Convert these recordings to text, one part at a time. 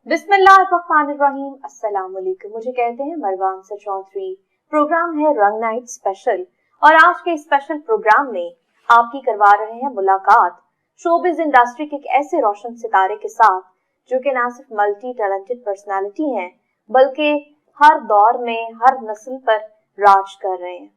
बिस्मिल्लाहिर्रहमानिर्रहीम, अस्सलाम वालेकुम। मुझे कहते हैं मरवान से चौधरी। प्रोग्राम है रंग नाइट स्पेशल और आज के स्पेशल प्रोग्राम में आपकी करवा रहे हैं मुलाकात शोबिज इंडस्ट्री के एक ऐसे रोशन सितारे के साथ जो कि ना सिर्फ मल्टी टैलेंटेड पर्सनालिटी हैं बल्कि हर दौर में हर नस्ल पर राज कर रहे हैं।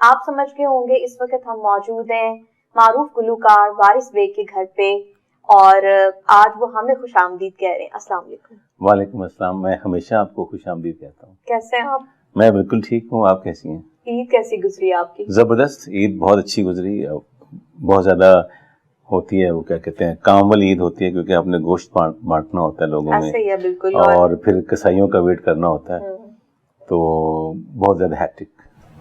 आप समझ गए होंगे इस वक्त हम मौजूद हैं मारूफ गुलूकार वारिस बेग के घर पे और आज वो हमें खुशामदीद कह रहे हैं। अस्सलाम वालेकुम। वालेकुम अस्सलाम। मैं हमेशा आपको खुशामदीद कहता हूँ। कैसे हैं आप? मैं बिल्कुल ठीक हूँ, आप कैसी हैं? ईद कैसी गुजरी आपकी? ज़बरदस्त, ईद बहुत अच्छी गुजरी। बहुत ज़्यादा होती है, वो क्या कहते हैं, कामवाली ईद होती है क्योंकि आपने गोश्त बांटना होता है लोगों में। ऐसे ही है बिल्कुल। और फिर कसाईयों का वेट करना होता है, तो बहुत ज़्यादा हैक्टिक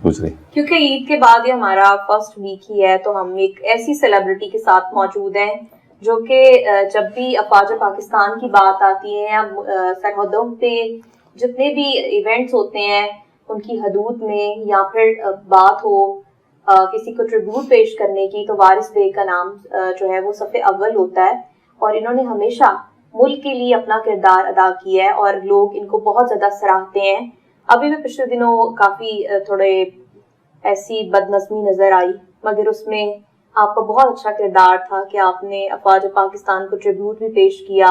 गुजरी। क्योंकि ईद के बाद ये हमारा फर्स्ट वीक ही है तो हम एक ऐसी सेलिब्रिटी के साथ मौजूद हैं जो कि जब भी अफवाज पाकिस्तान की बात आती है या सरहदों पे जितने भी इवेंट्स होते हैं उनकी हदूद में या फिर बात हो किसी को ट्रिब्यूट पेश करने की, तो वारिस बेग का नाम जो है वो सफ़े अव्वल होता है और इन्होंने हमेशा मुल्क के लिए अपना किरदार अदा किया है और लोग इनको बहुत ज़्यादा सराहते हैं। अभी भी पिछले दिनों काफ़ी थोड़े ऐसी बदनज़मी नज़र आई मगर उसमें आपका बहुत अच्छा किरदार था कि आपने अफवाज पाकिस्तान को ट्रिब्यूट भी पेश किया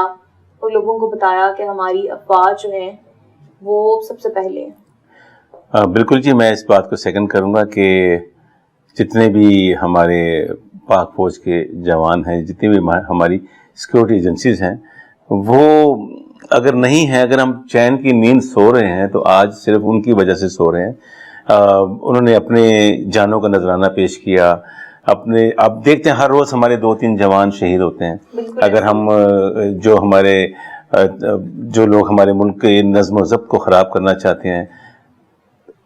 और लोगों को बताया कि हमारी अफवाज जो है वो सबसे पहले है। बिल्कुल जी, मैं इस बात को सेकंड करूँगा कि जितने भी हमारे पाक फौज के जवान हैं, जितनी भी हमारी सिक्योरिटी एजेंसीज हैं, वो अगर नहीं है, अगर हम चैन की नींद सो रहे हैं तो आज सिर्फ उनकी वजह से सो रहे हैं। उन्होंने अपने जानों का नजराना पेश किया। अपने आप देखते हैं हर रोज़ हमारे 2-3 जवान शहीद होते हैं। अगर हम जो लोग हमारे मुल्क के नज़्म व ज़ब्त को ख़राब करना चाहते हैं,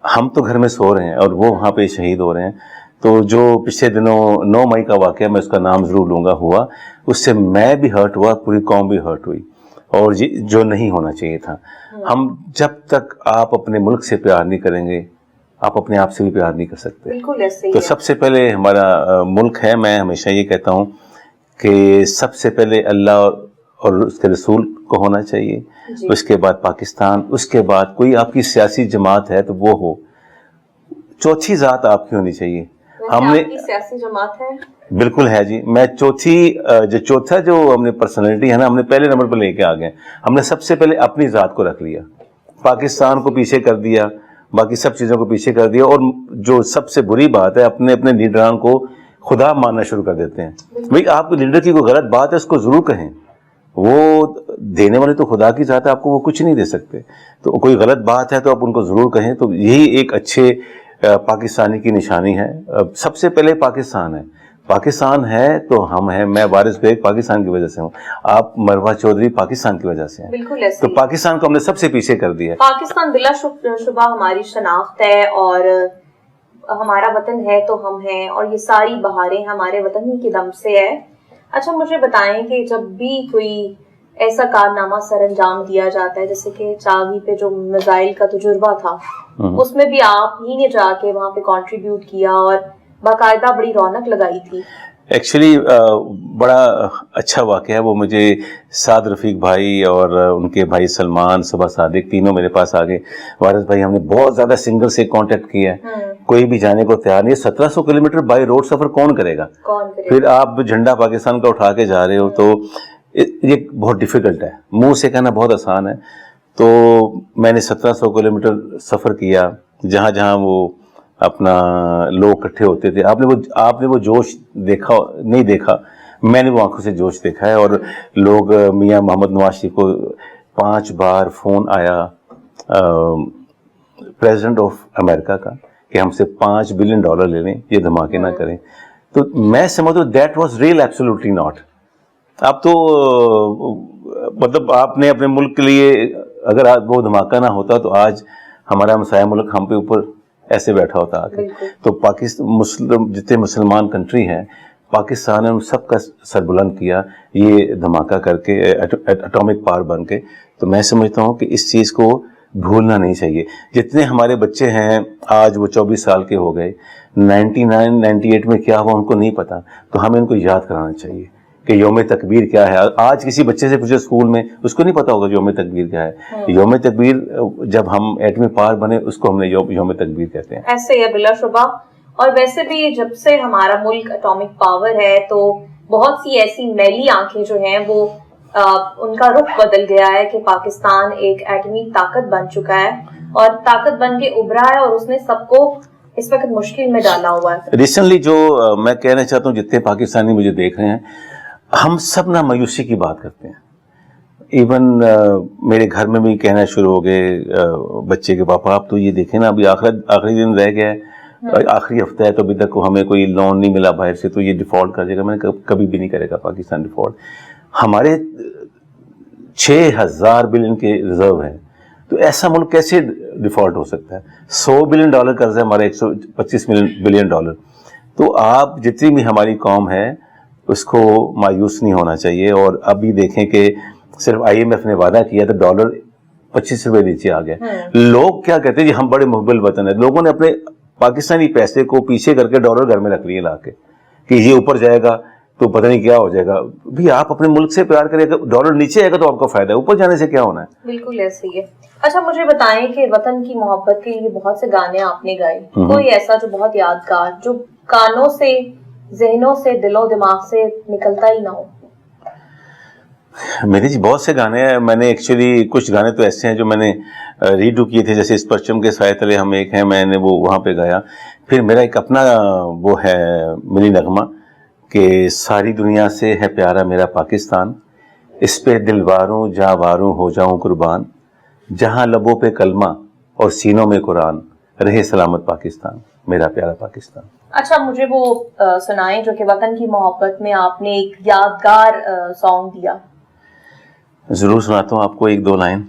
हम तो घर में सो रहे हैं और वो वहाँ पे शहीद हो रहे हैं। तो जो पिछले दिनों 9 मई का वाक़या, मैं उसका नाम ज़रूर लूँगा, हुआ, उससे मैं भी हर्ट हुआ, पूरी कौम भी हर्ट हुई और जो नहीं होना चाहिए था। हम जब तक आप अपने मुल्क से प्यार नहीं करेंगे, आप अपने आप से भी प्यार नहीं कर सकते। बिल्कुल ऐसे ही तो है। सबसे पहले हमारा मुल्क है। मैं हमेशा ये कहता हूँ कि सबसे पहले अल्लाह और उसके रसूल को होना चाहिए, उसके बाद पाकिस्तान, उसके बाद कोई आपकी सियासी जमात है तो वो हो, चौथी ज़ात आपकी होनी चाहिए। हमने सियासी जमात है? बिल्कुल है जी। मैं चौथा जो हमने पर्सनैलिटी है ना, हमने पहले नंबर पर लेके आ गए। हमने सबसे पहले अपनी ज़ात को रख लिया, पाकिस्तान को पीछे कर दिया, बाकी सब चीज़ों को पीछे कर दिया। और जो सबसे बुरी बात है, अपने अपने लीडरान को खुदा मानना शुरू कर देते हैं। भाई, आपके लीडर की कोई गलत बात है उसको ज़रूर कहें, वो देने वाले तो खुदा की ज़ात है, आपको वो कुछ नहीं दे सकते। तो कोई गलत बात है तो आप उनको ज़रूर कहें। तो यही एक अच्छे पाकिस्तानी की निशानी है। सबसे पहले पाकिस्तान है तो हम हैं। मैं वारिस बेग पाकिस्तान की वजह से हूँ, आप मरवा चौधरी पाकिस्तान की वजह से हैं। बिल्कुल ऐसे तो पाकिस्तान को हमने सबसे पीछे कर दिया। पाकिस्तान बिलाशुबा हमारी शनाख्त है और हमारा वतन है तो हम हैं और ये सारी बहारें हमारे वतन ही के दम से है। अच्छा, मुझे बताएं कि जब भी कोई ऐसा कारनामा सर अंजाम दिया जाता है, जैसे कि चागी पे जो मिसाइल का तजुर्बा था, उसमें भी आप ही ने जाके वहाँ पे कंट्रीब्यूट किया और बाकायदा बड़ी रौनक लगाई थी। एक्चुअली बड़ा अच्छा वाक़या है वो। मुझे साद रफ़ीक भाई और उनके भाई सलमान, सुबह सादिक, तीनों मेरे पास आ गए। वारिस भाई, हमने बहुत ज़्यादा सिंगल से कांटेक्ट किया है, कोई भी जाने को तैयार नहीं है। 1700 किलोमीटर बाई रोड सफ़र कौन करेगा? फिर आप झंडा पाकिस्तान का उठा के जा रहे हो तो ये बहुत डिफ़िकल्ट है। मुँह से कहना बहुत आसान है। तो मैंने 1700 किलोमीटर सफ़र किया, जहाँ जहाँ वो अपना लोग इकट्ठे होते थे। आपने वो जोश देखा नहीं देखा, मैंने वो आंखों से जोश देखा है। और लोग, मियां मोहम्मद नवाज शरीफ को 5 बार फ़ोन आया प्रेसिडेंट ऑफ अमेरिका का कि हमसे $5 बिलियन ले लें, ये धमाके ना करें। तो मैं समझता हूँ that was real, absolutely not. अब तो मतलब आपने अपने मुल्क के लिए, अगर वो धमाका ना होता तो आज हमारा हमसाया मुल्क हम पे ऊपर ऐसे बैठा होता आके। तो पाकिस्तान जितने मुसलमान कंट्री हैं, पाकिस्तान ने उन सब का सर बुलंद किया ये धमाका करके, एटॉमिक पावर बन के। तो मैं समझता हूँ कि इस चीज़ को भूलना नहीं चाहिए। जितने हमारे बच्चे हैं आज वो 24 साल के हो गए, 99-98 में क्या हुआ उनको नहीं पता, तो हमें इनको याद कराना चाहिए کہ یوم تکبیر کیا ہے. آج کسی بچے سے پوچھے اسکول میں, اس کو نہیں پتا ہوگا یوم تکبیر کیا ہے. یوم تکبیر جب ہم ایٹمی پاور بنے اس کو ہم نے یوم تکبیر کہتے ہیں. ایسے ہی ہے بلا شبہ. اور ویسے بھی جب سے ہمارا ملک اٹامک پاور ہے تو بہت سی ایسی میلی آنکھیں جو ہیں وہ ان کا رخ بدل گیا ہے کہ پاکستان ایک ایٹمی طاقت بن چکا ہے اور طاقت بن کے ابھرا ہے اور اس نے سب کو اس وقت مشکل میں ڈالا ہوا ہے. ریسنٹلی جو میں کہنا چاہتا ہوں, جتنے پاکستانی مجھے دیکھ رہے ہیں, ہم سب نہ مایوسی کی بات کرتے ہیں. ایون میرے گھر میں بھی کہنا شروع ہو گئے بچے کے پاپا آپ تو یہ دیکھیں نا ابھی آخری دن رہ گیا ہے, آخری ہفتہ ہے تو ابھی تک ہمیں کوئی لون نہیں ملا باہر سے, تو یہ ڈیفالٹ کر جائے گا. میں نے کبھی بھی نہیں کرے گا پاکستان ڈیفالٹ. ہمارے 6,000 بلین کے ریزرو ہیں, تو ایسا ملک کیسے ڈیفالٹ ہو سکتا ہے؟ $100 بلین قرض ہے ہمارا, $125 بلین. تو آپ جتنی بھی ہماری قوم ہے اس کو مایوس نہیں ہونا چاہیے. اور ابھی دیکھیں کہ صرف IMF نے وعدہ کیا تو ڈالر 25 روپے نیچے آ گیا. لوگ کیا کہتے ہیں جی ہم بڑے محبل وطن ہیں, لوگوں نے اپنے پاکستانی پیسے کو پیچھے کر کے ڈالر گھر میں رکھ لیے لا کے کہ یہ اوپر جائے گا تو پتہ نہیں کیا ہو جائے گا. بھی آپ اپنے ملک سے پیار کریں, اگر ڈالر نیچے آئے گا تو آپ کو فائدہ ہے, اوپر جانے سے کیا ہونا ہے. بالکل ایسے ہی ہے. اچھا مجھے بتائیں کہ وطن کی محبت کے لیے بہت سے گانے آپ نے گائے, کوئی ایسا جو بہت یادگار, جو کانوں سے, ذہنوں سے, دل و دماغ سے نکلتا ہی نہ ہو؟ میرے جی بہت سے گانے ہیں. میں نے ایکچولی کچھ گانے تو ایسے ہیں جو میں نے ریڈو کیے تھے, جیسے اس پرچم کے سائے تلے ہم ایک ہیں, میں نے وہ وہاں پہ گایا. پھر میرا ایک اپنا وہ ہے ملی نغمہ کہ ساری دنیا سے ہے پیارا میرا پاکستان, اس پہ دل واروں جاں واروں ہو جاؤں قربان, جہاں لبوں پہ کلمہ اور سینوں میں قرآن, رہے سلامت پاکستان میرا پیارا پاکستان. اچھا مجھے وہ سنائیں جو کہ وطن کی محبت میں آپ نے ایک یادگار سانگ دیا. ضرور سناتا ہوں آپ کو 1-2 لائن.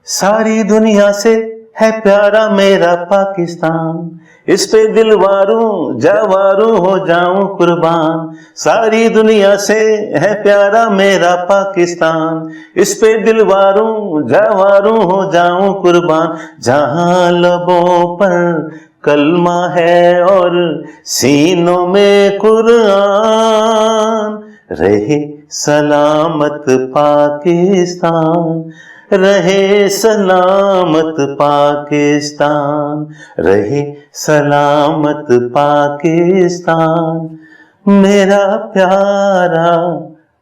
ساری دنیا سے ہے پیارا میرا پاکستان, اس پہ دل واروں جاواروں ہو جاؤں قربان, ساری دنیا سے ہے پیارا میرا پاکستان, اس پہ دل واروں جاواروں ہو جاؤں قربان, جہاں لبوں پر کلمہ ہے اور سینوں میں قرآن, رہے سلامت پاکستان, رہے سلامت پاکستان, رہے سلامت پاکستان میرا پیارا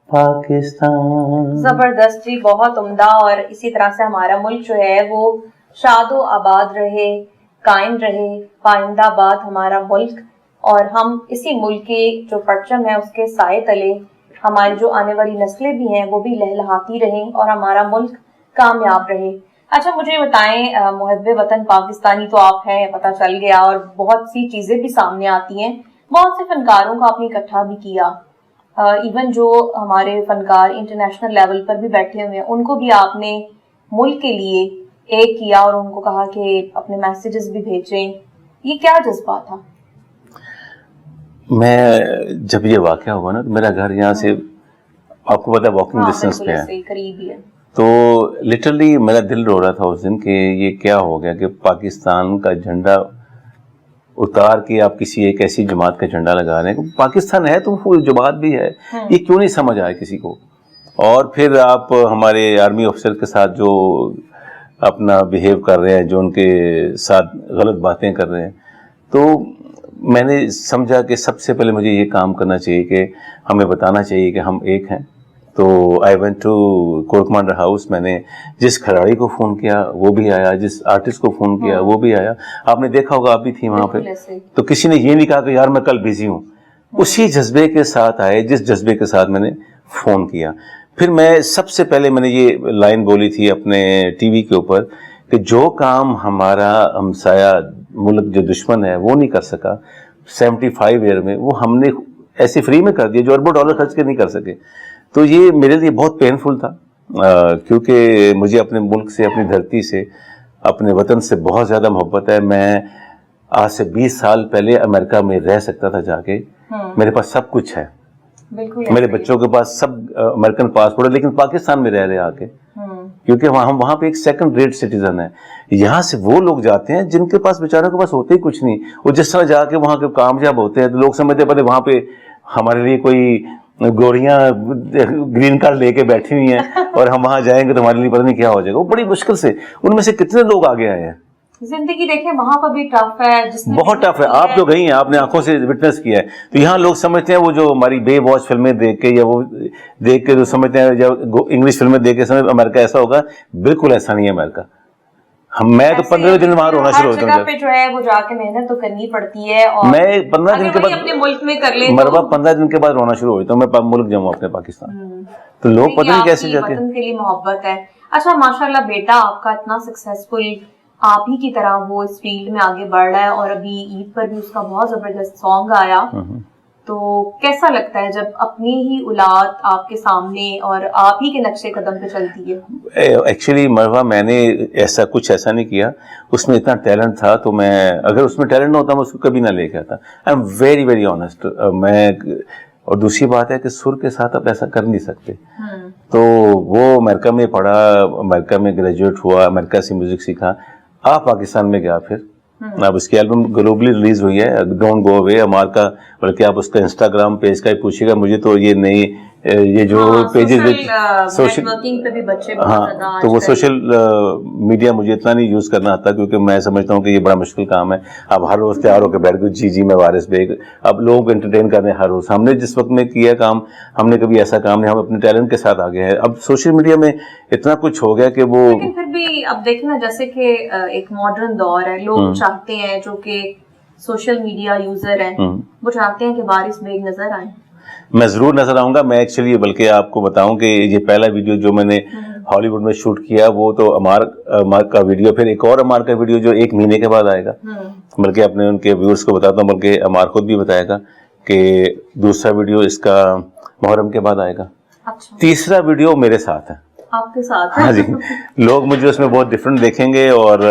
پاکستان. زبردست جی, بہت عمدہ. اور اسی طرح سے ہمارا ملک جو ہے وہ شاد و آباد رہے, قائم رہے, پائندہ باد ہمارا ملک, اور ہم اسی ملک کے جو پرچم ہے اس کے سائے تلے ہماری جو آنے والی نسلیں بھی ہیں وہ بھی لہلہاتی رہیں اور ہمارا ملک کامیاب رہے. اچھا مجھے بتائیں, محب وطن پاکستانی تو آپ ہیں, پتہ چل گیا, اور بہت سی چیزیں بھی سامنے آتی ہیں, بہت سے فنکاروں کو آپ نے اکٹھا بھی کیا, ایون جو ہمارے فنکار انٹرنیشنل لیول پر بھی بیٹھے ہوئے ہیں ان کو بھی آپ نے ملک کے لیے ایک کیا اور ان کو کہا کہ اپنے میسیجز بھی بھیجیں. یہ کیا جذبہ تھا؟ میں جب یہ واقعہ ہوا نا, میرا گھر یہاں سے آپ کو پتا واکنگ ڈسٹینس پہ ہے, قریب ہی ہے, تو لٹرلی میرا دل رو رہا تھا اس دن کہ یہ کیا ہو گیا کہ پاکستان کا جھنڈا اتار کے آپ کسی ایک ایسی جماعت کا جھنڈا لگا رہے ہیں. پاکستان ہے تو وہ جماعت بھی ہے, یہ کیوں نہیں سمجھ آیا کسی کو. اور پھر آپ ہمارے آرمی افسر کے ساتھ جو اپنا بیہیو کر رہے ہیں, جو ان کے ساتھ غلط باتیں کر رہے ہیں, تو میں نے سمجھا کہ سب سے پہلے مجھے یہ کام کرنا چاہیے کہ ہمیں بتانا چاہیے کہ ہم ایک ہیں. تو I went to corps commander house, میں نے جس کھلاڑی کو فون کیا وہ بھی آیا, جس آرٹسٹ کو فون کیا وہ بھی آیا. آپ نے دیکھا ہوگا, آپ بھی تھی وہاں پہ, تو کسی نے یہ نہیں کہا کہ یار میں کل بزی ہوں. اسی جذبے کے ساتھ آئے جس جذبے کے ساتھ میں نے فون کیا. پھر میں سب سے پہلے میں نے یہ لائن بولی تھی اپنے ٹی وی کے اوپر کہ جو کام ہمارا ہمسایہ ملک جو دشمن ہے وہ نہیں کر سکا 75 ایئر میں, وہ ہم نے ایسے فری میں کر دیا جو اربوں ڈالر خرچ کے نہیں کر سکے. تو یہ میرے لیے بہت پینفل تھا, کیونکہ مجھے اپنے ملک سے, اپنی دھرتی سے, اپنے وطن سے بہت زیادہ محبت ہے. میں آج سے 20 سال پہلے امریکہ میں رہ سکتا تھا جا کے, میرے پاس سب کچھ ہے, میرے بچوں کے پاس سب امریکن پاسپورٹ ہے, لیکن پاکستان میں رہ رہے آ کے, کیونکہ ہم وہاں پہ ایک سیکنڈ ریٹ سٹیزن ہیں. یہاں سے وہ لوگ جاتے ہیں جن کے پاس بیچاروں کے پاس ہوتے ہی کچھ نہیں, وہ جس طرح جا کے وہاں کے کامیاب ہوتے ہیں تو لوگ سمجھتے ہیں پہلے وہاں پہ ہمارے لیے کوئی गोरियां ग्रीन कार्ड लेके बैठी हुई हैं और हम वहां जाएंगे तो हमारे लिए पता नहीं क्या हो जाएगा। वो बड़ी मुश्किल से, उनमें से कितने लोग आगे आए हैं। जिंदगी देखें वहां पर भी टफ है, जिसने बहुत टफ है। आप तो गई हैं, आपने आंखों से विटनेस किया है। तो यहाँ लोग समझते हैं वो जो हमारी बे वॉच फिल्में देख के या वो देख के जो समझते हैं, जब इंग्लिश फिल्में देख के समझ अमेरिका ऐसा होगा, बिल्कुल ऐसा नहीं है अमेरिका। मैं तो 15 दिन वहां रोना शुरू होता हूँ। पे जो है वो जाके मेहनत तो करनी पड़ती है, और मैं 15 दिन के बाद अपने मुल्क में कर ले मरवा 15 दिन के बाद रोना शुरू हो जाता हूँ। मैं मुल्क जाऊँ अपने पाकिस्तान, तो लोग पता नहीं कैसे जाते हैं। वतन के लिए मोहब्बत है। अच्छा माशाल्लाह बेटा आपका इतना सक्सेसफुल, आप ही की तरह वो इस फील्ड में आगे बढ़ रहा है, और अभी ईद पर भी उसका बहुत जबरदस्त सॉन्ग आया। तो कैसा लगता है जब अपनी ही औलाद आपके सामने और आप ही के नक्शे कदम पे चलती है? एक्चुअली मरवा मैंने ऐसा नहीं किया, उसमें इतना टैलेंट था, तो मैं अगर उसमें टैलेंट ना होता मैं उसको कभी ना लेके आता। I am very very honest. मैं और दूसरी बात है कि सुर के साथ आप ऐसा कर नहीं सकते। तो वो अमेरिका में पढ़ा, अमेरिका में ग्रेजुएट हुआ, अमेरिका से म्यूजिक सीखा, आप पाकिस्तान में गया, फिर अब उसकी एल्बम ग्लोबली रिलीज हुई है, डोंट गो अवे अमार का। बल्कि आप उसका इंस्टाग्राम पेज का ही पूछिएगा, मुझे तो ये नई ये जो पेजेस सोशल पे भी बच्चे हाँ, तो वो सोशल मीडिया मुझे इतना नहीं यूज करना आता, क्योंकि मैं समझता हूँ कि ये बड़ा मुश्किल काम है। अब हर रोज तैयार होकर बैठ गए जी मैं वारिस बेग, अब लोगों को एंटरटेन करने हर रोज। हमने जिस वक्त में किया काम, हमने कभी ऐसा काम नहीं, हम अपने टैलेंट के साथ आगे हैं। अब सोशल मीडिया में इतना कुछ हो गया कि वो, लेकिन फिर भी अब देखना, जैसे कि एक मॉडर्न दौर है, लोग चाहते हैं जो कि सोशल मीडिया यूजर हैं, वो चाहते हैं कि वारिस बेग नजर आए। मैं जरूर नजर आऊंगा। मैं एक्चुअली बल्कि आपको बताऊं कि ये पहला वीडियो जो मैंने हॉलीवुड में शूट किया, वो तो अमार का वीडियो, फिर एक और अमार का वीडियो जो 1 महीने के बाद आएगा। बल्कि अपने उनके व्यूअर्स को बताता हूँ, बल्कि अमार खुद भी बताएगा कि दूसरा वीडियो इसका मुहर्रम के बाद आएगा। अच्छा। तीसरा वीडियो मेरे साथ है, आपके साथ? हाँ जी। लोग मुझे उसमें बहुत डिफरेंट देखेंगे। और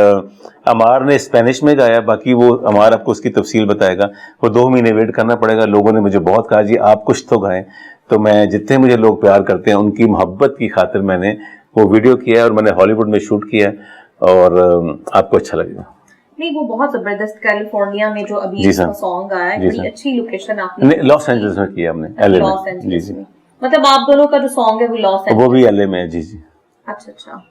अमार ने स्पेनिश में गाया, बाकी वो अमार आपको उसकी तफसील बताएगा। वो 2 महीने वेट करना पड़ेगा। लोगों ने मुझे बहुत कहा जी आप कुछ तो गाएं, तो मैं जितने मुझे लोग प्यार करते हैं उनकी मोहब्बत की खातिर मैंने वो वीडियो किया है, और मैंने हॉलीवुड में शूट किया है, और आपको अच्छा लगेगा। नहीं, वो बहुत जबरदस्त कैलिफोर्निया में जो अभी इसका सॉन्ग आया है, बड़ी अच्छी लोकेशन आपने लॉस एंजल्स में किया हमने, LA में। जी जी, मतलब आप दोनों का जो सॉन्ग है वो लॉस एंजल्स, वो भी LA में है। जी जी। अच्छा।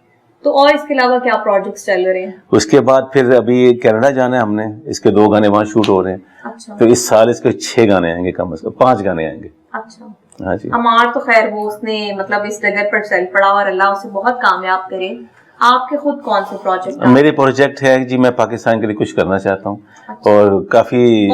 तो और इसके अलावा क्या प्रोजेक्ट्स चल रहे हैं? उसके बाद फिर अभी कनाडा जाना है हमने, इसके 2 गाने वहाँ शूट हो रहे हैं। अच्छा। तो इस साल इसके 6 गाने आएंगे, कम से कम 5 गाने आएंगे। अच्छा। हाँ जी। अमार तो खैर वो उसने मतलब इस जगह पर चल पड़ा, और अल्लाह उसे बहुत कामयाब करे। आपके खुद कौन से प्रोजेक्ट? मेरे प्रोजेक्ट है जी, मैं पाकिस्तान के लिए कुछ करना चाहता हूँ। अच्छा। और काफी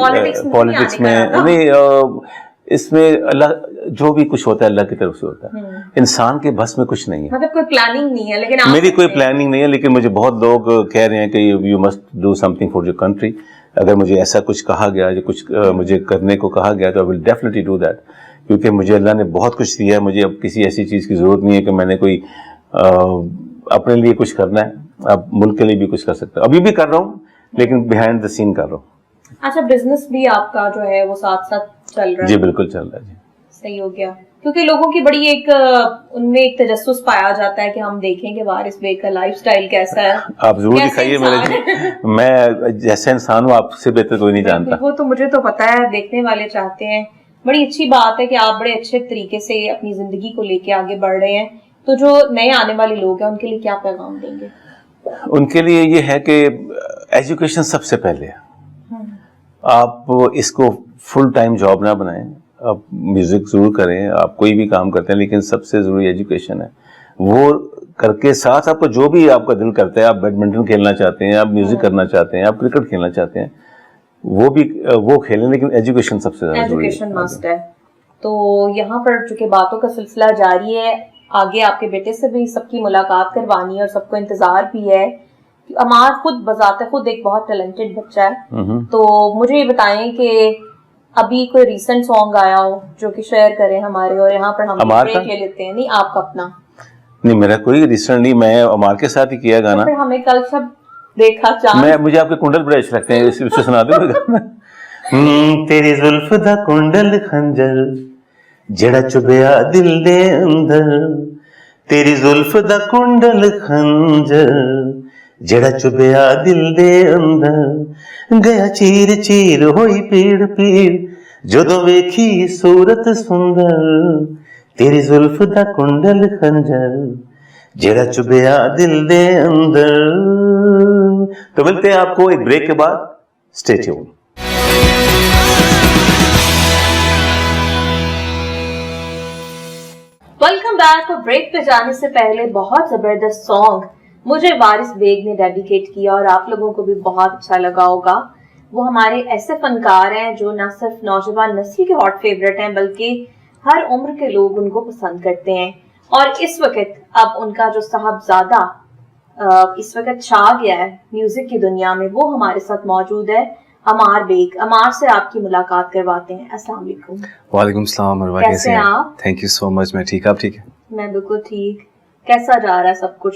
पॉलिटिक्स में नहीं, इसमें अल्लाह जो भी कुछ होता है अल्लाह की तरफ से होता है, इंसान के बस में कुछ नहीं है। मतलब कोई प्लानिंग नहीं है, लेकिन मेरी कोई प्लानिंग नहीं है, लेकिन मुझे बहुत लोग कह रहे हैं कि you must do something for your country. अगर मुझे ऐसा कुछ कहा गया, जो कुछ मुझे करने को कहा गया, तो I will definitely do that, क्योंकि मुझे अल्लाह ने बहुत कुछ दिया है। मुझे अब किसी ऐसी चीज की जरूरत नहीं है कि मैंने कोई अपने लिए कुछ करना है। अब मुल्क के लिए भी कुछ कर सकता हूँ, अभी भी कर रहा हूँ, लेकिन बिहाइंड द सीन कर रहा हूँ। अच्छा, बिजनेस भी आपका जो है वो साथ साथ चल रहा है? जी बिल्कुल चल रहा है जी। सही हो गया, क्योंकि लोगों की बड़ी एक उनमें एक तजस्सुस पाया जाता है कि हम देखें कि वारिस बेग का लाइफस्टाइल कैसा है। आप जरूर दिखाइए मेरे मैं जैसे इंसान हूँ आपसे बेहतर कोई नहीं जानता। वो तो मुझे तो पता है, देखने वाले चाहते हैं। बड़ी अच्छी बात है कि आप बड़े अच्छे तरीके से अपनी जिंदगी को लेके आगे बढ़ रहे हैं। तो जो नए आने वाले लोग हैं उनके लिए क्या पैगाम देंगे? उनके लिए ये है कि एजुकेशन सबसे पहले है। आप इसको फुल टाइम जॉब ना बनाएं। आप म्यूजिक जरूर करें, आप कोई भी काम करते हैं, लेकिन सबसे जरूरी एजुकेशन है। वो करके साथ आपको जो भी आपका दिल करता है, आप बैडमिंटन खेलना चाहते हैं, आप म्यूजिक करना चाहते हैं, आप क्रिकेट खेलना चाहते हैं, वो खेलें, लेकिन एजुकेशन सबसे ज्यादा जरूरी है। एजुकेशन मस्ट है। तो यहाँ पर चूंकि बातों का सिलसिला जारी है, आगे आपके बेटे से भी सबकी मुलाकात करवानी है और सबको इंतजार भी है। अमार खुद बजाते खुद एक बहुत टैलेंटेड बच्चा है, तो मुझे ये बताएं कि अभी कोई रीसेंट सॉन्ग आया हो जो कि शेयर करें हमारे, और यहाँ पर हम ब्रेक ले लेते हैं। नहीं, आपका अपना? नहीं, मेरा कोई रीसेंट नहीं, मैं अमार के साथ ही किया गाना। तो फिर हमें कल सब देखा चांद। मुझे आपके कुंडल बड़े अच्छे लगते हैं, इससे सुना दो। तेरी जुल्फ दा कुंडल खंजर जड़ा चुभया दिल दे अंदर, तेरी जुल्फ दा कुंडल खंजर ਜਿਹੜਾ ਚੁਭਿਆ ਦਿਲ ਦੇ ਅੰਦਰ ਗਿਆ ਚੀਰ ਚੀਰ ਹੋਈ ਪੀੜ ਪੀੜ ਜਦੋਂ ਵੇਖੀ ਸੂਰਤ ਸੁੰਦਰ ਤੇਰੀ ਜ਼ੁਲਫ ਦਾ ਕੁੰਡਲ ਖੰਜਰ ਜਿਹੜਾ चुभया दिल दे अंदर। तो मिलते हैं आपको एक ब्रेक के बाद, stay tune. Welcome back. Break पे जाने से पहले बहुत जबरदस्त सॉन्ग मुझे वारिस बेग ने डेडिकेट किया और आप लोगों को भी बहुत अच्छा लगा होगा। वो हमारे ऐसे फनकार हैं जो न सिर्फ नौजवान नस्ल के हॉट फेवरेट हैं बल्कि हर उम्र के लोग उनको पसंद करते हैं। और इस वक्त अब उनका जो साहबजादा इस वक्त छा गया है म्यूजिक की दुनिया में, वो हमारे साथ मौजूद है। अमार बेग, अमार से आपकी मुलाकात करवाते हैं। अस्सलाम वालेकुम। वालेकुम सलाम। और कैसे हैं आप? Thank you so much. मैं ठीक, आप ठीक है? मैं बिल्कुल ठीक। कैसा जा रहा है सब कुछ?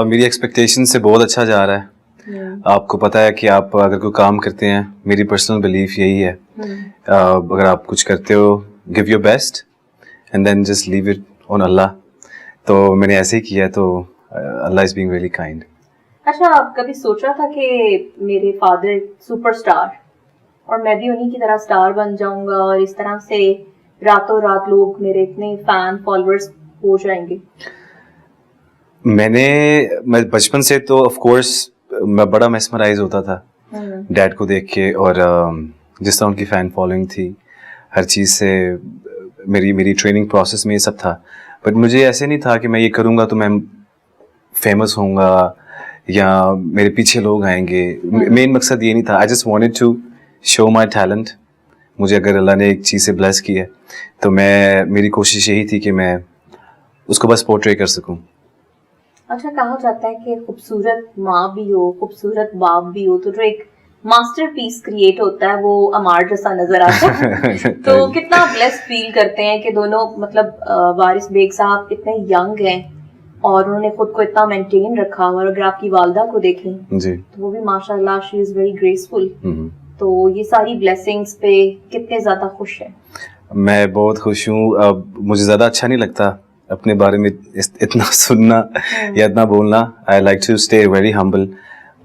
मेरी एक्सपेक्टेशन से बहुत अच्छा जा रहा है। आपको पता है कि आप अगर कोई काम करते हैं, मेरी पर्सनल बिलीफ यही है, अगर आप कुछ करते हो, give your best and then just leave it on Allah. तो मैंने ऐसे ही किया है, तो Allah is being really kind. अच्छा, आप कभी सोचा था कि मेरे फादर सुपरस्टार और मैं भी उन्हीं की तरह स्टार बन जाऊंगा और इस तरह से रातों रात लोग मेरे इतने फैन फॉलोअर्स हो जाएंगे? मैं बचपन से तो ऑफ कोर्स मैं बड़ा मेस्मराइज होता था डैड को देख के, और जिस तरह उनकी फ़ैन फॉलोइंग थी, हर चीज़ से मेरी ट्रेनिंग प्रोसेस में ये सब था। बट मुझे ऐसे नहीं था कि मैं ये करूँगा तो मैं फेमस होऊंगा या मेरे पीछे लोग आएंगे। मेन मकसद ये नहीं था। I just wanted to show my talent. मुझे अगर अल्लाह ने एक चीज़ से ब्लेस की है तो मेरी कोशिश यही थी कि मैं उसको बस पोर्ट्रे कर सकूं। अच्छा, कहा जाता है कि खूबसूरत माँ भी हो, खूबसूरत बाप भी हो, तो जो एक मास्टरपीस क्रिएट होता है वो अमार जैसा नजर आता है। तो कितना ब्लेस्ड फील करते हैं कि दोनों, मतलब वारिस बेग साहब इतने यंग हैं और उन्होंने खुद को इतना मेंटेन रखा। और अगर आपकी वालदा को देखें जी, तो वो भी माशाल्लाह शी इज वेरी ग्रेसफुल। तो ये सारी ब्लेसिंग्स पे कितने ज्यादा खुश हैं? मैं बहुत खुश हूँ। अब मुझे ज़्यादा अच्छा नहीं लगता अपने बारे में इतना सुनना या इतना बोलना। I like to stay very humble,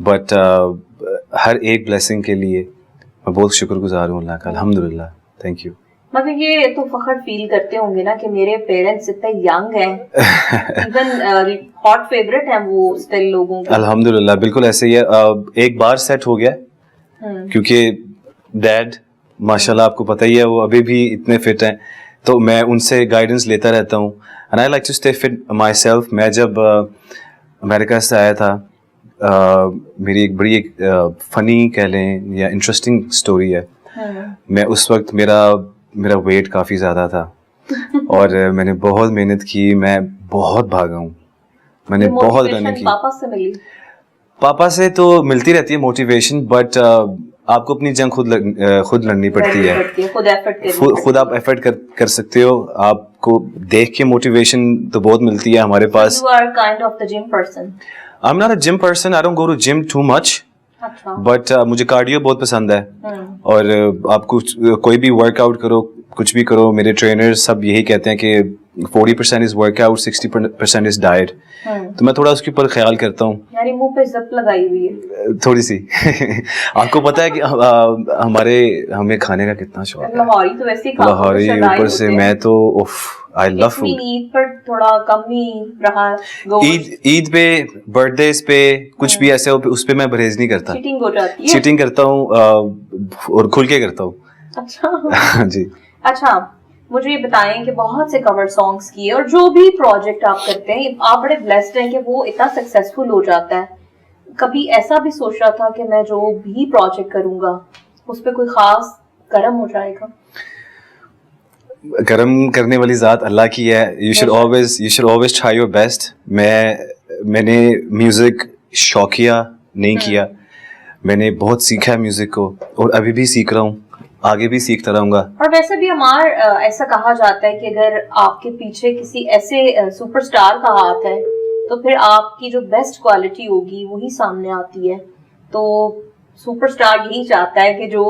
but हर एक ब्लेसिंग के लिए मैं बहुत शुक्रगुजार हूँ अल्लाह का। अल्हम्दुलिल्लाह, थैंक यू। मगर ये तो फखर फील करते होंगे ना कि मेरे पेरेंट्स इतने यंग हैं, इवन हॉट फेवरेट हैं वो स्टिल लोगों के। अल्हम्दुलिल्लाह, बिल्कुल ऐसे ही है। एक बार सेट हो गया क्योंकि डैड माशाल्लाह आपको पता ही है वो अभी भी इतने फिट हैं, तो मैं उनसे गाइडेंस लेता रहता हूँ। And I like to stay fit my self. मैं जब अमेरिका से आया था, मेरी एक बड़ी फनी कह लें या इंटरेस्टिंग स्टोरी है। मैं उस वक्त मेरा वेट काफ़ी ज़्यादा था और मैंने बहुत मेहनत की, मैं बहुत भागा हूँ, मैंने बहुत रनिंग की। पापा से मिली? पापा से तो मिलती रहती है मोटिवेशन, बट आपको अपनी जंग खुद लड़नी पड़ती है। खुद एफर्ट खुद आप एफर्ट कर सकते हो। आपको देख के मोटिवेशन तो बहुत मिलती है हमारे पास। You are kind of the gym person. I'm not a gym person. I don't go to gym too much. अच्छा। But मुझे कार्डियो बहुत पसंद है। और आप कोई भी वर्कआउट करो, कुछ भी करो, मेरे ट्रेनर्स सब यही कहते हैं कि 40% इज वर्कआउट, 60% इज डाइट। तो मैं थोड़ा उसके ऊपर ख्याल करता हूँ। यानी मुंह पे जिप लगाई हुई है थोड़ी सी। आपको पता है कि हमें खाने का कितना शौक है। लाहौरी तो वैसे ही लाहौरी ऊपर से मैं तो आई लव फूड। ईद पर थोड़ा कम ही रहा। ईद पे, बर्थडेज पे कुछ भी ऐसे उस पे मैं परहेज नहीं करता। चीटिंग हो जाती है। चीटिंग करता हूँ और खुल के करता हूँ। अच्छा जी। अच्छा, मुझे ये बताएं कि बहुत से कवर सॉन्ग्स किए और जो भी प्रोजेक्ट आप करते हैं, आप बड़े ब्लेस्ड हैं कि वो इतना सक्सेसफुल हो जाता है। कभी ऐसा भी सोचा था कि मैं जो भी प्रोजेक्ट करूंगा उस पे कोई खास करम हो जाएगा? करम करने वाली ज़ात अल्लाह की है। You should always try your best. मैंने म्यूज़िक शौकिया नहीं किया, मैंने बहुत सीखा है म्यूज़िक को और अभी भी सीख रहा हूँ, आगे भी सीखता रहूंगा। और वैसे भी हमार ऐसा कहा जाता है कि अगर आपके पीछे किसी ऐसे सुपरस्टार का हाथ है तो फिर आपकी जो बेस्ट क्वालिटी होगी वही सामने आती है। तो सुपरस्टार यही चाहता है कि जो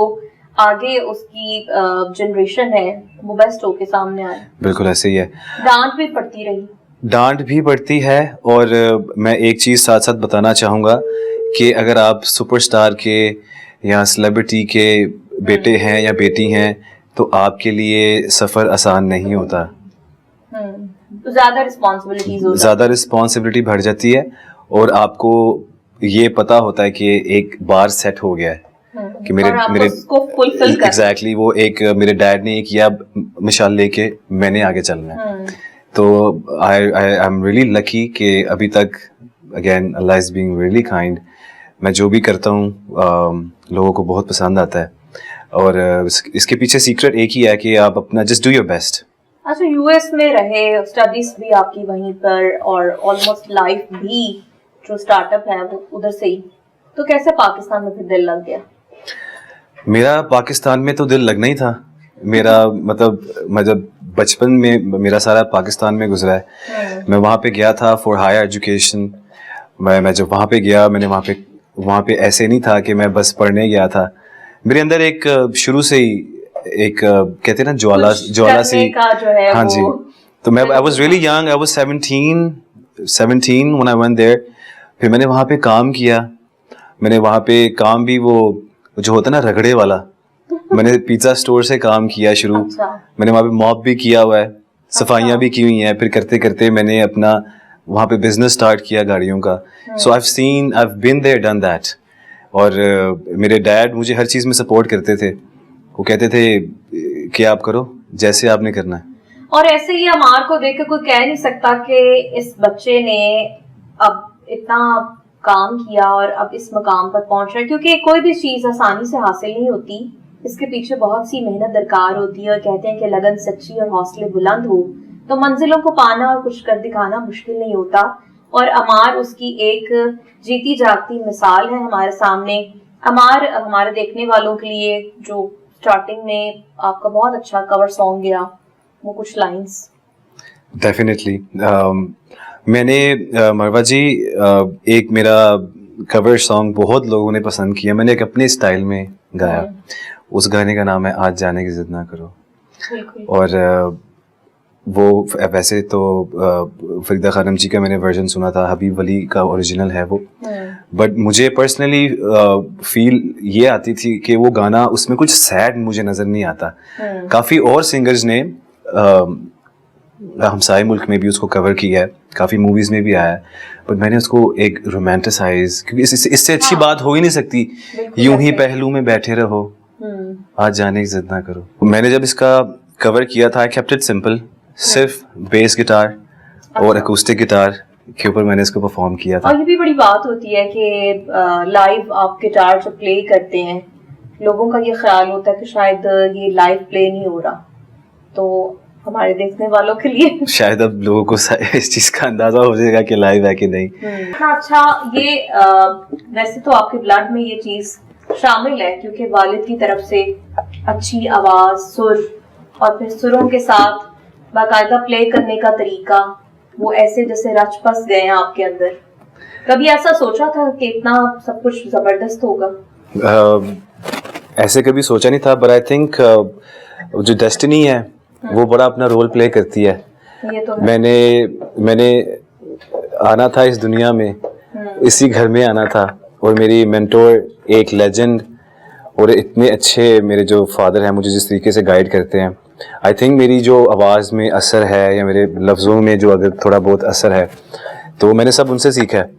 आगे उसकी जनरेशन है वो बेस्ट होके सामने आए। बिल्कुल ऐसे ही है। डांट भी पड़ती रही? डांट भी पड़ती है और मैं एक चीज़ साथ साथ बताना चाहूँगा कि अगर आप सुपरस्टार के या सेलिब्रिटी के बेटे हैं या बेटी हैं तो आपके लिए सफ़र आसान नहीं होता. तो ज़्यादा रिस्पॉन्सिबिलिटी बढ़ जाती है और आपको ये पता होता है कि एक बार सेट हो गया है कि मेरे एग्जैक्टली वो एक मेरे डैड ने किया मिसाल लेके मैंने आगे चलना है. तो आई एम रियली लकी कि अभी तक again Allah is being really kind. मैं जो भी करता हूँ लोगों को बहुत पसंद आता है और इसके पीछे सीक्रेट एक ही है कि आप अपना जस्ट डू योर बेस्ट. अच्छा, यूएस में रहे, स्टडीज भी आपकी वहीं पर और ऑलमोस्ट लाइफ भी जो स्टार्टअप है वो उधर से ही, तो कैसे पाकिस्तान में फिर दिल लग गया? मेरा पाकिस्तान में तो दिल लगना ही था. मेरा मतलब बचपन में मेरा सारा पाकिस्तान में गुजरा है. मैं वहाँ पे गया था फॉर हायर एजुकेशन. मैं जब वहाँ पे गया मैंने वहाँ पे ऐसे नहीं था कि मैं बस पढ़ने गया था. मेरे अंदर एक शुरू से ही एक कहते हैं ना ज्वाला सी, हाँ जी. तो मैं I was really young, I was 17 when I went there. फिर मैंने वहाँ पे काम किया. मैंने वहाँ पे काम भी वो जो होता है ना रगड़े वाला, मैंने पिज़्ज़ा स्टोर से काम किया शुरू. अच्छा. मैंने वहाँ पे मॉप भी किया हुआ है, सफाइयाँ भी की हुई हैं. फिर करते करते मैंने अपना वहाँ पे बिजनेस स्टार्ट किया गाड़ियों का. So I been there done that. और मेरे डैड मुझे हर चीज़ में सपोर्ट करते थे. वो कहते थे कि आप करो जैसे आपने करना है. और ऐसे ही अमार को देख के कोई कह नहीं सकता कि इस बच्चे ने अब इतना काम किया और अब इस मकाम पर पहुंच रहा है, क्योंकि कोई भी चीज़ आसानी से हासिल नहीं होती. इसके पीछे बहुत सी मेहनत दरकार होती है और कहते हैं कि लगन सच्ची और हौसले बुलंद हो तो मंजिलों को पाना और कुछ कर दिखाना मुश्किल नहीं होता. और अमार उसकी एक जीती जागती मिसाल है हमारे सामने. अमार हमारे देखने वालों के लिए जो स्टार्टिंग में आपका बहुत अच्छा कवर सॉन्ग गया, वो कुछ लाइंस. डेफिनेटली मैंने मरवा जी एक मेरा कवर सॉन्ग बहुत लोगों ने पसंद किया. मैंने एक अपने स्टाइल में गाया. उस गाने का नाम है आज जाने की जिद ना करो. और वो वैसे तो फरीदा खानम जी का मैंने वर्जन सुना था, हबीब वली का ओरिजिनल है वो. बट मुझे पर्सनली फील ये आती थी कि वो गाना उसमें कुछ सैड मुझे नज़र नहीं आता. काफ़ी और सिंगर्स ने हमसाए मुल्क में भी उसको कवर किया है, काफ़ी मूवीज़ में भी आया है. बट मैंने उसको एक रोमांटिसाइज, क्योंकि इससे अच्छी बात हो ही नहीं सकती. यूं ही पहलू में बैठे रहो आज जाने की जिद ना करो. मैंने जब इसका कवर किया था आई केप्ट इट सिंपल. सिर्फ बेस गिटार और अकूस्टिक गिटार के ऊपर मैंने इसको परफॉर्म किया था. और ये भी बड़ी बात होती है कि लाइव आप गिटार जो प्ले करते हैं, लोगों का ये ख्याल होता है कि शायद ये लाइव प्ले नहीं हो रहा, तो हमारे देखने वालों के लिए शायद अब लोगों को इस चीज का अंदाजा हो जाएगा कि लाइव है कि नहीं. अच्छा, ये वैसे तो आपके ब्लड में ये चीज शामिल है क्योंकि वालिद की तरफ से अच्छी आवाज, सुर और फिर सुरों के साथ बाकायदा प्ले करने का तरीका, वो ऐसे जैसे रच बस गए हैं आपके अंदर. कभी ऐसा सोचा था कि इतना सब कुछ जबरदस्त होगा? ऐसे कभी सोचा नहीं था. बट आई थिंक जो डेस्टिनी है वो बड़ा अपना रोल प्ले करती है. ये तो है. मैंने आना था इस दुनिया में, इसी घर में आना था. और मेरी मेंटोर एक लेजेंड और इतने अच्छे मेरे जो फादर हैं मुझे जिस तरीके से गाइड करते हैं, आई थिंक मेरी जो आवाज़ में असर है या मेरे लफ्ज़ों में जो अगर थोड़ा बहुत असर है तो मैंने सब उनसे सीखा है.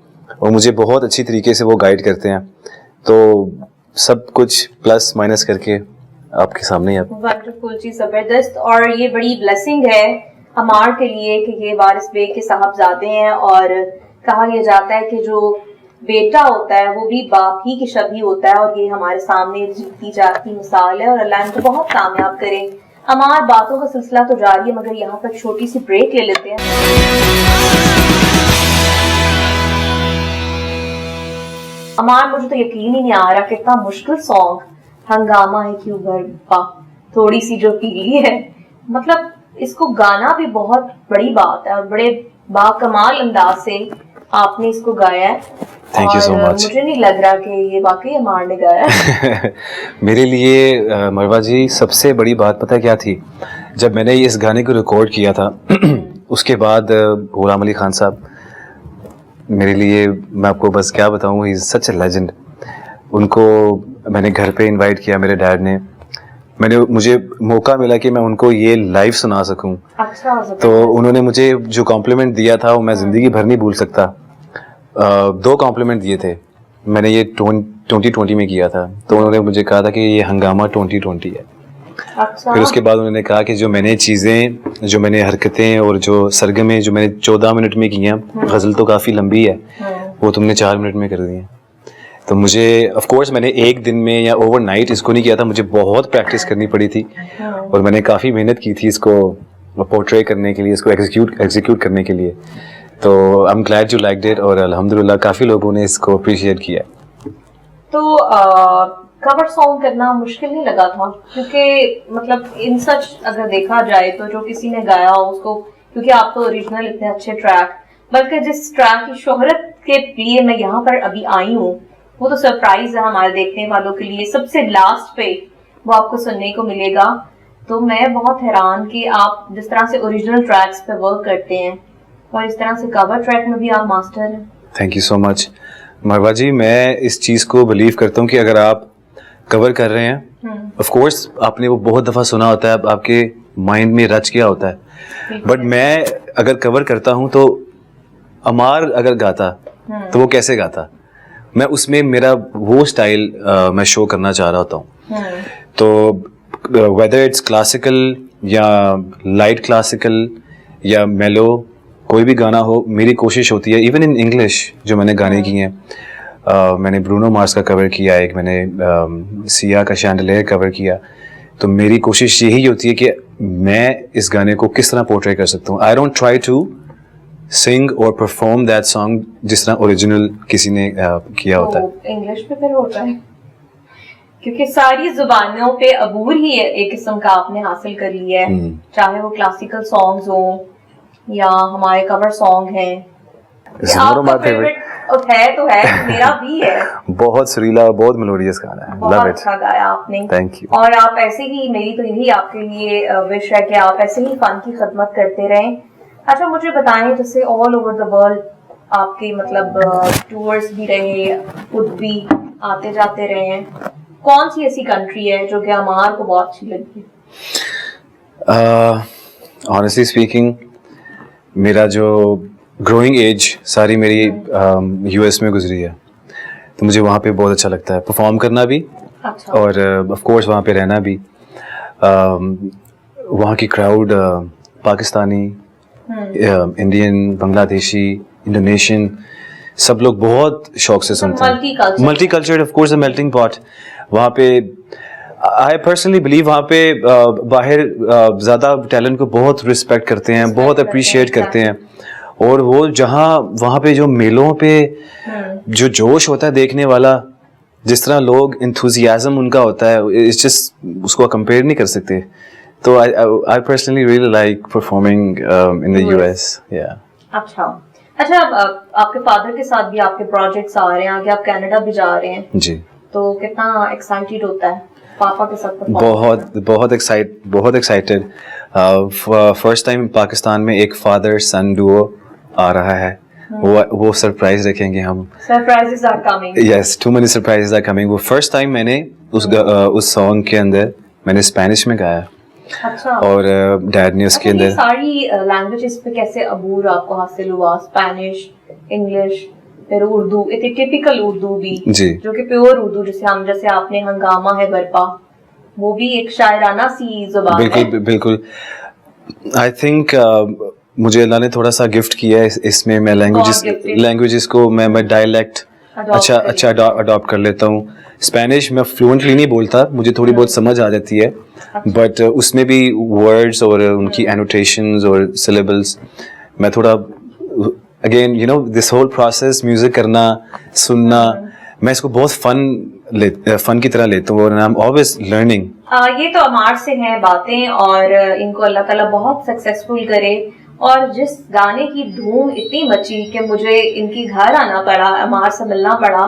और मुझे बहुत अच्छी तरीके से वो गाइड करते हैं. तो सब कुछ प्लस माइनस करके आपके सामने. वंडरफुल जी, ज़बरदस्त. और ये बड़ी ब्लेसिंग है अमार के लिए कि ये वारिस बेग के साहबजादे हैं. और कहा यह जाता है कि जो बेटा होता है वो भी बाप ही की शबीह होता है. और ये हमारे सामने जीती जाती मिसाल है और अल्लाह इनको बहुत कामयाब करे. अमार, बातों का सिलसिला तो जारी है मगर यहाँ पर छोटी सी ब्रेक ले लेते हैं. अमार, मुझे तो यकीन ही नहीं आ रहा कितना मुश्किल सॉन्ग हंगामा है क्यों गरबा थोड़ी सी जो पीली है. मतलब इसको गाना भी बहुत बड़ी बात है और बड़े बाकमाल अंदाज से आपने इसको गाया है. Thank you so much. मुझे नहीं लग रहा कि ये वाकई अमार ने गाया है. मेरे लिए मरवा जी सबसे बड़ी बात पता क्या थी? जब मैंने इस गाने को रिकॉर्ड किया था اس کے بعد غلام علی خان صاحب میرے لیے, میں آپ کو بس کیا بتاؤں, ہی از سچ اے لیجنڈ. ان کو میں نے گھر پہ انوائٹ کیا میرے ڈیڈ نے, مجھے موقع ملا کہ میں ان کو یہ لائیو سنا سکوں. تو انہوں نے مجھے جو کمپلیمنٹ دیا تھا وہ میں زندگی بھر نہیں بھول سکتا. 2 کمپلیمنٹ دیے تھے, میں نے یہ 2020 میں کیا تھا. تو انہوں نے مجھے کہا تھا کہ یہ ہنگامہ 2020 ہے. پھر اس کے بعد انہوں نے کہا کہ جو میں نے چیزیں, جو میں نے حرکتیں اور جو سرگمیں جو میں نے 14 منٹ میں کی ہیں, غزل تو کافی لمبی ہے, وہ تم نے 4 منٹ میں کر دی ہیں. تو مجھے آف کورس میں نے ایک دن میں یا اوور نائٹ اس کو نہیں کیا تھا, مجھے بہت پریکٹس کرنی پڑی تھی اور میں نے کافی محنت کی تھی اس کو پورٹرے کرنے کے لیے, اس کو ایگزیکیوٹ کرنے کے لیے. تو I am glad you liked it, اور الحمدللہ کافی لوگوں نے اس کو اپریشیٹ کیا. تو کور سانگ کرنا مشکل نہیں لگا تھا؟ کیونکہ مطلب ان سچ اگر دیکھا جائے تو جو کسی نے گایا ہو اس کو, کیونکہ آپ تو اوریجنل اتنے اچھے ٹریک, بلکہ جس ٹریک کی شہرت کے لیے میں یہاں پر ابھی آئی ہوں وہ تو سرپرائز ہے ہمارے دیکھنے والوں کے لیے. سب سے لاسٹ پہ وہ آپ کو سننے کو ملے گا. تو میں بہت حیران کہ آپ جس طرح سے اوریجنل ٹریکس پہ ورک کرتے ہیں اور اس طرح سے کور ٹریک میں بھی آپ ماسٹر ہیں. تھینک یو سو مچ مروہ جی. میں اس چیز کو بلیو کرتا ہوں کہ اگر آپ کور کر رہے ہیں, آف کورس آپ نے وہ بہت دفعہ سنا ہوتا ہے, آپ کے مائنڈ میں رچ گیا ہوتا ہے, بٹ میں اگر کور کرتا ہوں تو عمار اگر گاتا تو وہ کیسے گاتا, میں اس میں میرا وہ اسٹائل میں شو کرنا چاہ رہا ہوتا ہوں. تو ویدر اٹس کلاسیکل یا لائٹ کلاسیکل یا میلو, کوئی بھی گانا ہو, میری کوشش ہوتی ہے ایون ان انگلش جو میں نے گانے کیے ہیں, میں نے برونو مارس کا کور کیا, ایک میں نے سیا کا شینڈلیئر کور کیا. تو میری کوشش یہی ہوتی ہے کہ میں اس گانے کو کس طرح پورٹری کر سکتا ہوں. آئی ڈونٹ ٹرائی ٹو سنگ اور پرفارم دیٹ سانگ جس طرح اوریجنل کسی نے کیا ہوتا ہے. انگلش پہ پھر ہوتا ہے کیونکہ ساری زبانوں پہ عبور ہی ایک قسم کا آپ نے حاصل کر لیا ہے, چاہے وہ کلاسیکل سانگز ہوں یا ہمارے کور سانگ ہیں. ہے تو ہے, میرا بھی ہے. بہت سریلا اور بہت میلوڈیس گانا ہے, بہت اچھا گایا آپ نے. Thank you. اور آپ ایسے ہی, میری تو یہی آپ کے لیے وش ہے کہ آپ ایسے ہی فن کی خدمت کرتے رہیں. اچھا مجھے بتائیں, جیسے آل اوور دا ورلڈ آپ کے مطلب ٹورز بھی رہے, خود بھی آتے جاتے رہے ہیں, کون سی ایسی کنٹری ہے جو کہ عمار کو بہت اچھی لگتی ہے؟ آنیسٹلی اسپیکنگ میرا جو گروئنگ ایج ساری میری یو ایس میں گزری ہے, تو مجھے وہاں پہ بہت اچھا لگتا ہے پرفارم کرنا بھی, اور آف کورس وہاں پہ رہنا بھی. وہاں کی کراؤڈ پاکستانی, انڈین, بنگلہ دیشی, انڈونیشین, سب لوگ بہت شوق سے سنتے ہیں. Multi culture of course a melting پاٹ. وہاں پہ آئی پرسنلی بلیو وہاں پہ باہر زیادہ ٹیلنٹ کو بہت رسپیکٹ کرتے ہیں, بہت اپریشیٹ کرتے ہیں. اور وہ جہاں وہاں پہ جو میلوں پہ جو جوش ہوتا ہے دیکھنے والا, جس طرح لوگ انتھوزیازم ان کا ہوتا ہے, اٹس جسٹ اس کو کمپیئر نہیں کر سکتے. تو I personally really like performing in the US. Yeah. اچھا آپ کے فادر کے ساتھ بھی آپ کے پروجیکٹس آ رہے ہیں, آگے آپ کینیڈا بھی جا رہے ہیں. جی. تو کتنا ایکسائٹیڈ ہوتا ہے پاپا کے ساتھ؟ بہت ایکسائٹیڈ. فرسٹ ٹائم پاکستان میں ایک فادر سن ڈوو آ رہا ہے, وہ سرپرائز رکھیں گے ہم. Surprises are coming. Yes, too many surprises are coming. وہ فرسٹ ٹائم میں نے اس سانگ کے اندر میں نے اسپینش میں گایا. اچھا. اور ڈیڈ نے اس کے اندر ساری لینگویجز پہ کیسے عبور آپ کو حاصل ہوا؟ اسپینش, انگلش, پھر اردو, ٹپیکل اردو بھی جو کہ پیور اردو, جیسے آپ نے ہنگامہ ہے برپا, وہ بھی ایک شاعرانہ سی زبان ہے. بالکل. آئی تھنک مجھے اللہ نے تھوڑا سا گفٹ کیا ہے اس میں. میں لینگویجز کو میں ڈائلیکٹ اچھا اڈاپٹ کر لیتا ہوں. اسپینش میں فلوئنٹلی نہیں بولتا, مجھے تھوڑی بہت سمجھ آ جاتی ہے, بٹ اس میں بھی ورڈز اور ان کی اینوٹیشنز اور سلیبلس میں تھوڑا, again you know this whole process, music کرنا, سننا, میں اس کو بہت فن کی طرح لیتا ہوں, اور آئی ایم آلویز لرننگ. یہ تو عمار سے ہیں باتیں, اور ان کو اللہ تعالیٰ بہت سکسیسفل کرے. اور جس گانے کی دھوم اتنی مچی کہ مجھے ان کی گھر آنا پڑا, عمار سے ملنا پڑا,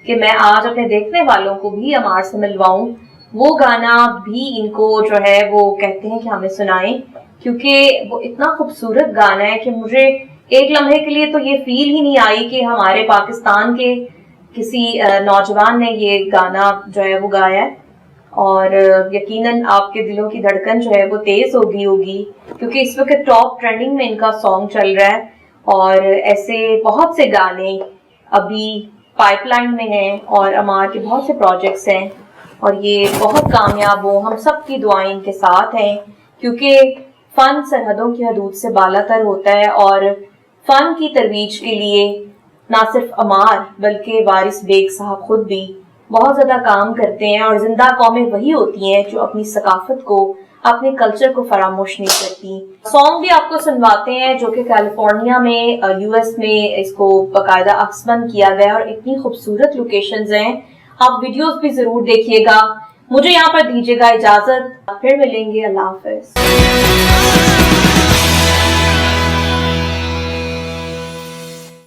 کہ میں آج اپنے دیکھنے والوں کو بھی عمار سے ملواؤں, وہ گانا بھی ان کو جو ہے وہ کہتے ہیں کہ ہمیں سنائیں. کیونکہ وہ اتنا خوبصورت گانا ہے کہ مجھے ایک لمحے کے لیے تو یہ فیل ہی نہیں آئی کہ ہمارے پاکستان کے کسی نوجوان نے یہ گانا جو ہے وہ گایا ہے. اور یقیناً آپ کے دلوں کی دھڑکن جو ہے وہ تیز ہو گئی ہوگی کیونکہ اس وقت ٹاپ ٹرینڈنگ میں ان کا سانگ چل رہا ہے. اور ایسے بہت سے گانے ابھی پائپ لائن میں ہیں اور امار کے بہت سے پروجیکٹس ہیں اور یہ بہت کامیاب ہو. ہم سب کی دعائیں ان کے ساتھ ہیں کیونکہ فن سرحدوں کی حدود سے بالا تر ہوتا ہے اور فن کی ترویج کے لیے نہ صرف امار بلکہ وارث بیگ صاحب خود بھی بہت زیادہ کام کرتے ہیں. اور زندہ قومیں وہی ہوتی ہیں جو اپنی ثقافت کو اپنے کلچر کو فراموش نہیں کرتی. سانگ بھی آپ کو سنواتے ہیں جو کہ کیلیفورنیا میں US میں اس کو باقاعدہ عکس بند کیا گیا اور اتنی خوبصورت لوکیشنز ہیں. آپ ویڈیوز بھی ضرور دیکھیے گا. مجھے یہاں پر دیجیے گا اجازت, پھر ملیں گے. اللہ حافظ.